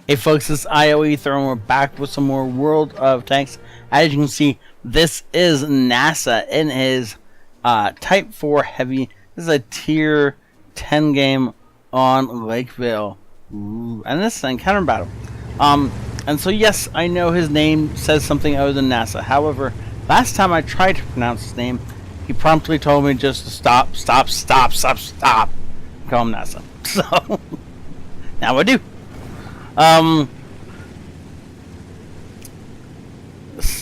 Hey folks, it's ioEther and we're back with some more World of Tanks. As you can see, this is NASA in his Type 4 Heavy. This is a Tier 10 game on Lakeville. Ooh, and this is an encounter battle. And so yes, I know his name says something other than NASA. However, last time I tried to pronounce his name, he promptly told me just to stop. Call him NASA. So, now I do.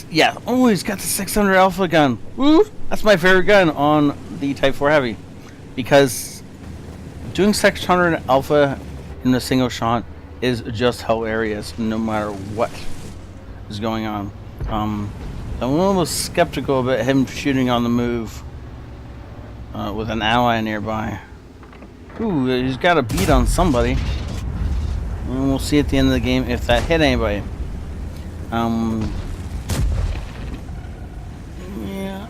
Yeah. Oh, he's got the 600 Alpha gun. Woo! That's my favorite gun on the Type 4 Heavy, because doing 600 Alpha in a single shot is just hilarious, no matter what is going on. I'm a little skeptical about him shooting on the move with an ally nearby. Ooh, he's got a beat on somebody. And we'll see at the end of the game if that hit anybody. Yeah,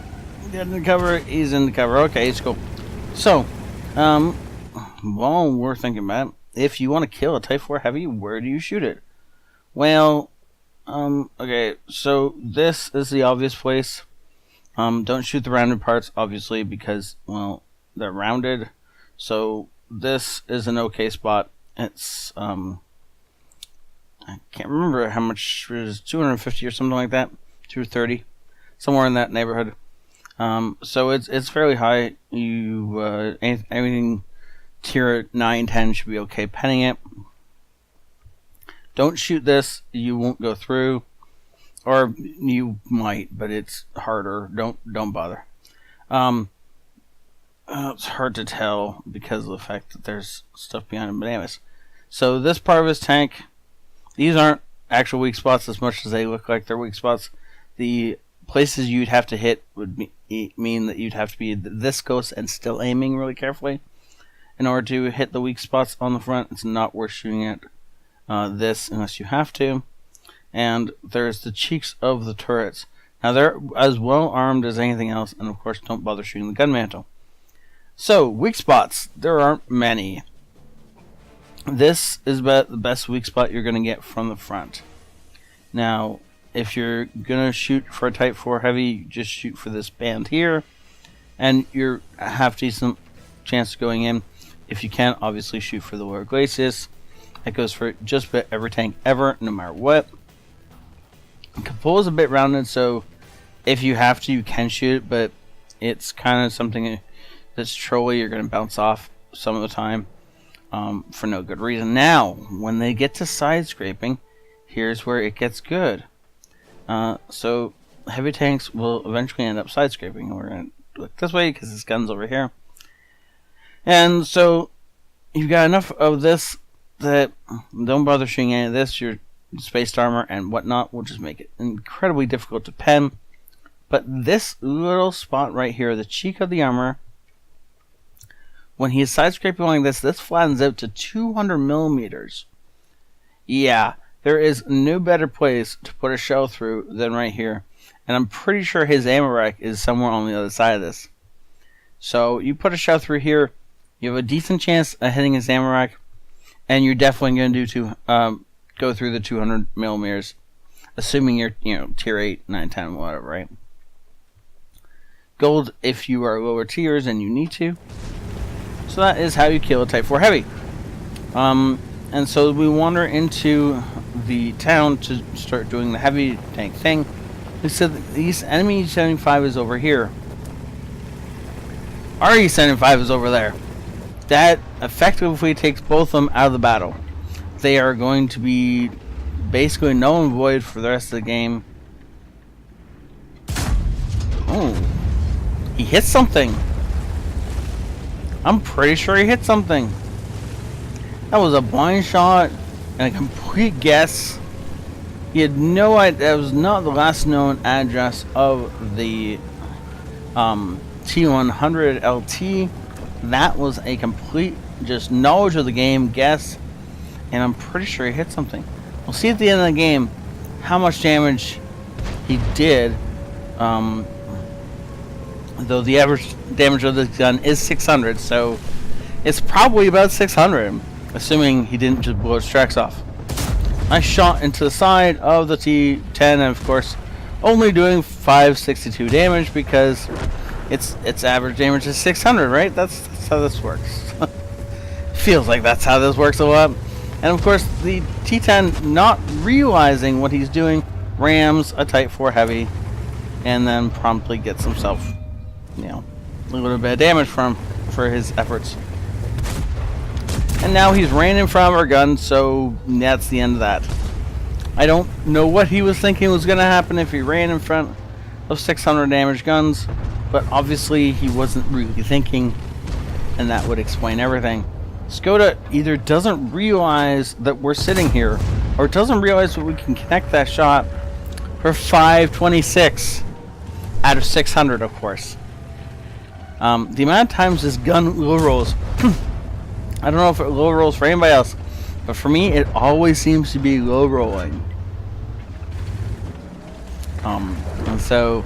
get in the cover. He's in the cover. Okay, it's cool. So, while we're thinking about it, if you want to kill a Type 4 Heavy, where do you shoot it? Well, okay, so this is the obvious place. Don't shoot the rounded parts, obviously, because, well, they're rounded. So this is an okay spot. It's, I can't remember how much it is, 250 or something like that, 230, somewhere in that neighborhood. So it's fairly high. You anything tier 9, 10 should be okay penning it. Don't shoot this; you won't go through, or you might, but it's harder. Don't bother. It's hard to tell because of the fact that there's stuff behind him. But anyways, so this part of his tank. These aren't actual weak spots as much as they look like they're weak spots. The places you'd have to hit would mean that you'd have to be this close and still aiming really carefully in order to hit the weak spots on the front. It's not worth shooting at this unless you have to. And there's the cheeks of the turrets. Now they're as well armed as anything else, and of course don't bother shooting the gun mantle. So, weak spots. There aren't many. This is about the best weak spot you're going to get from the front. Now, if you're going to shoot for a Type 4 Heavy, just shoot for this band here, and you have a decent chance of going in. If you can, obviously shoot for the lower glacis. That goes for just about every tank ever, no matter what. Capole is a bit rounded, so if you have to, you can shoot it, but it's kind of something that's trolly. You're going to bounce off some of the time. For no good reason. Now, when they get to side scraping, here's where it gets good. So, heavy tanks will eventually end up side scraping. We're going to look this way because this gun's over here. And so, you've got enough of this that don't bother shooting any of this. Your spaced armor and whatnot will just make it incredibly difficult to pen. But this little spot right here, the cheek of the armor, when he's side scraping like this, this flattens out to 200 millimeters. Yeah, there is no better place to put a shell through than right here. And I'm pretty sure his ammo rack is somewhere on the other side of this. So you put a shell through here, you have a decent chance of hitting his ammo rack, and you're definitely going to go through the 200 millimeters, assuming you're tier 8, 9, 10, whatever, right? Gold if you are lower tiers and you need to. So that is how you kill a Type 4 Heavy. And so we wander into the town to start doing the heavy tank thing. We said the enemy E75 is over here. Our E75 is over there. That effectively takes both of them out of the battle. They are going to be basically null and void for the rest of the game. Oh, he hit something. I'm pretty sure he hit something. That was a blind shot and a complete guess. He had no idea. That was not the last known address of the T100 LT. That was a complete just knowledge of the game guess, and I'm pretty sure he hit something. We'll see at the end of the game how much damage he did. Though the average damage of this gun is 600, so it's probably about 600, assuming he didn't just blow its tracks off. I shot into the side of the T10, and of course, only doing 562 damage because its average damage is 600, right? That's how this works. Feels like that's how this works a lot. And of course, the T10, not realizing what he's doing, rams a Type 4 heavy, and then promptly gets himself, you know, a little bit of damage for his efforts. And now he's ran in front of our gun, so that's the end of that. I don't know what he was thinking was going to happen if he ran in front of 600 damage guns, but obviously he wasn't really thinking, and that would explain everything. Skoda either doesn't realize that we're sitting here, or doesn't realize that we can connect that shot for 526 out of 600, of course. The amount of times this gun low rolls, I don't know if it low rolls for anybody else, but for me, it always seems to be low rolling. And so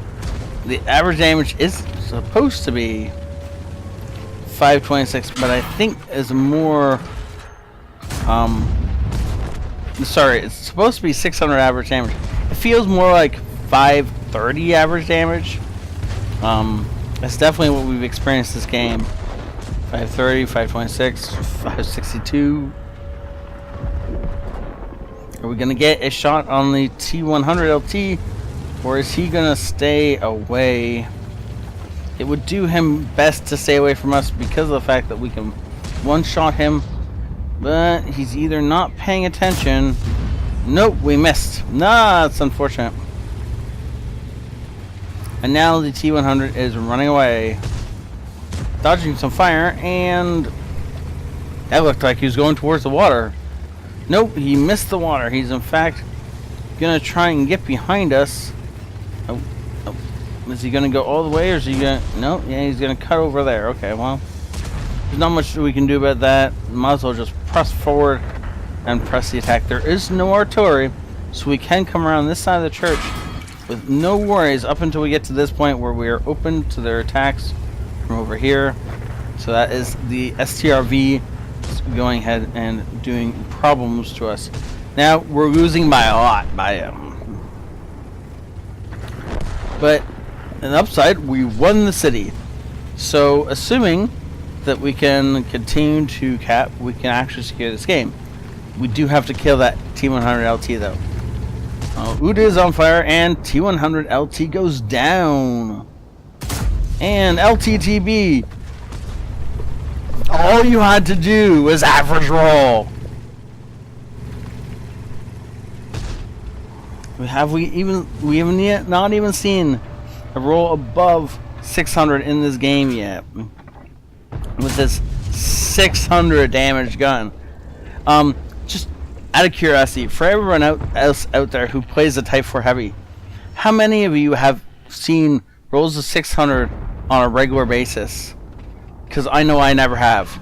the average damage is supposed to be 526, but I think is more. Sorry, it's supposed to be 600 average damage. It feels more like 530 average damage. That's definitely what we've experienced this game. 530, 526, 562. Are we gonna get a shot on the T100 LT, or is he gonna stay away? It would do him best to stay away from us because of the fact that we can one-shot him, but he's either not paying attention. Nope, we missed. Nah, that's unfortunate. And now the T100 is running away, dodging some fire, and that looked like he was going towards the water. Nope, he missed the water. He's in fact gonna try and get behind us. Oh. Is he gonna go all the way, or is he gonna? No, yeah, he's gonna cut over there. Okay, well, there's not much we can do about that. Might as well just press forward and press the attack. There is no artillery, so we can come around this side of the church with no worries up until we get to this point where we are open to their attacks from over here. So that is the STRV going ahead and doing problems to us. Now we're losing by a lot, but an upside, we won the city. So assuming that we can continue to cap, we can actually secure this game. We do have to kill that T100 LT though. Uda is on fire, and T100 LT goes down. And LTTB, all you had to do was average roll. We haven't yet not even seen a roll above 600 in this game yet. With this 600 damage gun. Just out of curiosity, for everyone else out there who plays the Type 4 Heavy, how many of you have seen rolls of 600 on a regular basis? Because I know I never have.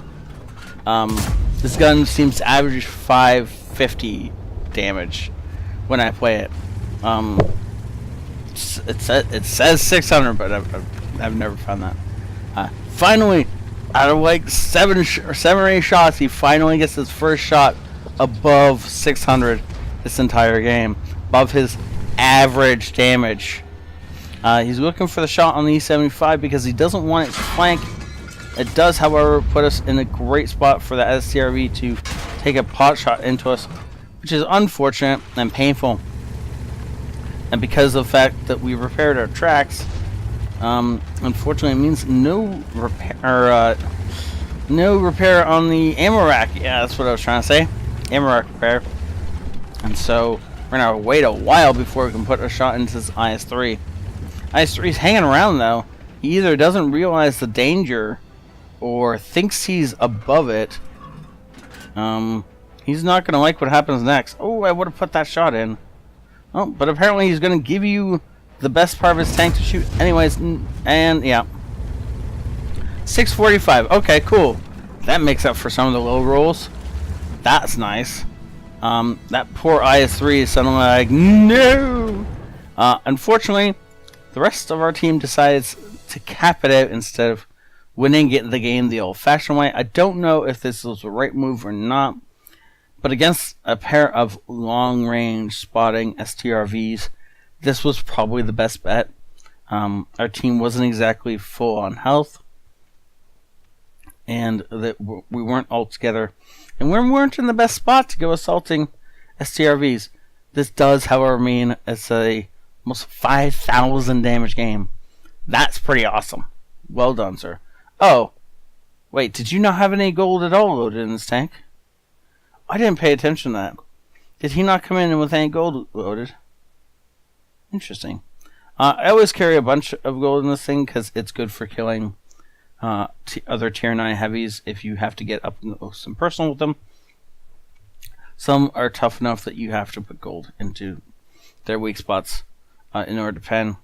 This gun seems to average 550 damage when I play it. It says 600, but I've never found that. Finally, out of like 7 or 8 shots, he finally gets his first shot above 600 this entire game, above his average damage. He's looking for the shot on the E75 because he doesn't want it to flank. It does, however, put us in a great spot for the STRV to take a pot shot into us, which is unfortunate and painful. And because of the fact that we repaired our tracks, unfortunately, it means no repair on the ammo rack. Yeah, that's what I was trying to say. Ammo rack repair. And so we're gonna wait a while before we can put a shot into this IS-3. IS-3's hanging around though. He either doesn't realize the danger or thinks he's above it. He's not gonna like what happens next. Oh, I would have put that shot in. Oh, but apparently he's gonna give you the best part of his tank to shoot anyways, and yeah. 645. Okay, cool. That makes up for some of the low rolls. That's nice. That poor IS-3 is suddenly like, no! Unfortunately, the rest of our team decides to cap it out instead of winning the game the old-fashioned way. I don't know if this was the right move or not, But against a pair of long-range spotting STRVs, this was probably the best bet. Our team wasn't exactly full on health, and that we weren't all together, and we weren't in the best spot to go assaulting STRVs. This does, however, mean it's a almost 5,000 damage game. That's pretty awesome. Well done, sir. Oh, wait, did you not have any gold at all loaded in this tank? I didn't pay attention to that. Did he not come in with any gold loaded? Interesting. I always carry a bunch of gold in this thing because it's good for killing other tier 9 heavies if you have to get up close and personal with them. Some are tough enough that you have to put gold into their weak spots in order to pen.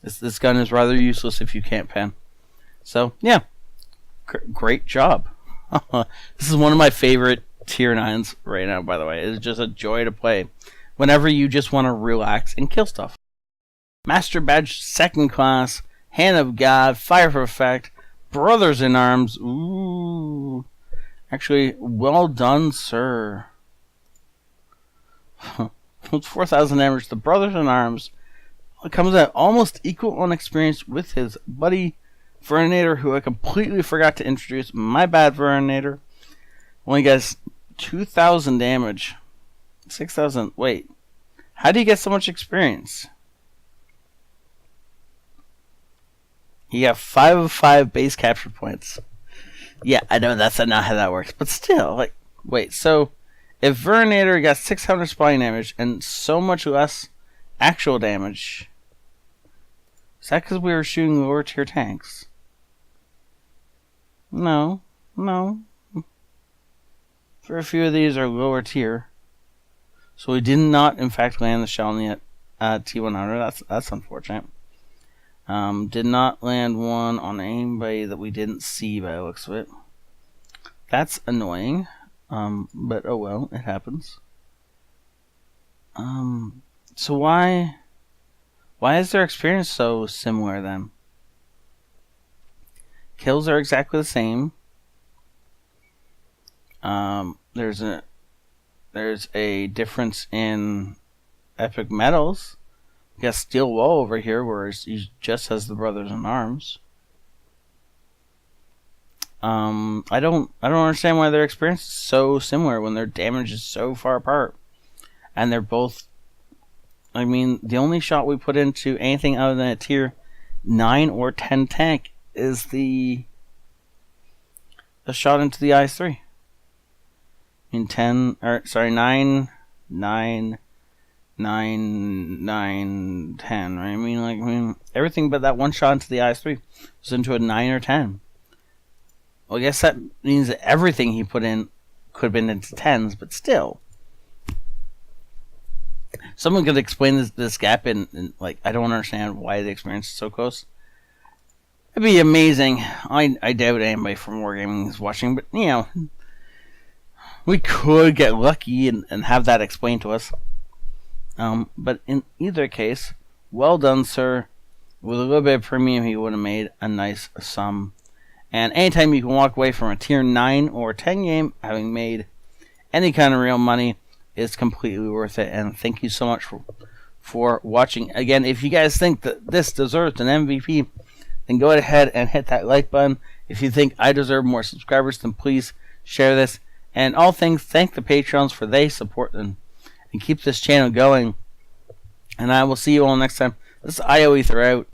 This gun is rather useless if you can't pen. So, yeah. Great job. This is one of my favorite tier 9s right now, by the way. It's just a joy to play whenever you just want to relax and kill stuff. Master Badge 2nd class, Hand of God, Fire for Effect, Brothers in Arms. Ooh. Actually, well done, sir. With 4,000 damage, the Brothers in Arms comes at almost equal on experience with his buddy Verninator, who I completely forgot to introduce. My bad, Verninator. Only gets 2,000 damage. 6,000. Wait. How do you get so much experience? You got 5 of 5 base capture points. Yeah, I know that's not how that works. But still, like, wait, so if Verninator got 600 spine damage and so much less actual damage, is that because we were shooting lower tier tanks? No. For a few of these are lower tier. So we did not, in fact, land the shell on the T100. That's unfortunate. Did not land one on anybody that we didn't see by the looks of it. That's annoying. But oh well, it happens. So why is their experience so similar then? Kills are exactly the same. There's a difference in epic medals. You got Steel Wall over here, whereas he just has the Brothers in Arms. I don't understand why their experience is so similar when their damage is so far apart, and they're both. I mean, the only shot we put into anything other than a tier 9 or 10 tank is the shot into the IS-3. I mean, 9, 10, right? I mean, everything but that one shot into the IS-3 was into a 9 or 10. Well, I guess that means that everything he put in could have been into 10s, but still. Someone could explain this gap in like, I don't understand why the experience is so close. It'd be amazing. I doubt anybody from Wargaming is watching, but, you know, we could get lucky and have that explained to us. But in either case, well done, sir. With a little bit of premium, he would have made a nice sum. And anytime you can walk away from a tier 9 or 10 game having made any kind of real money is completely worth it. And thank you so much for watching. Again, if you guys think that this deserves an MVP, then go ahead and hit that like button. If you think I deserve more subscribers, then please share this. And all things, thank the Patrons for their support and keep this channel going. And I will see you all next time. This is ioEther out.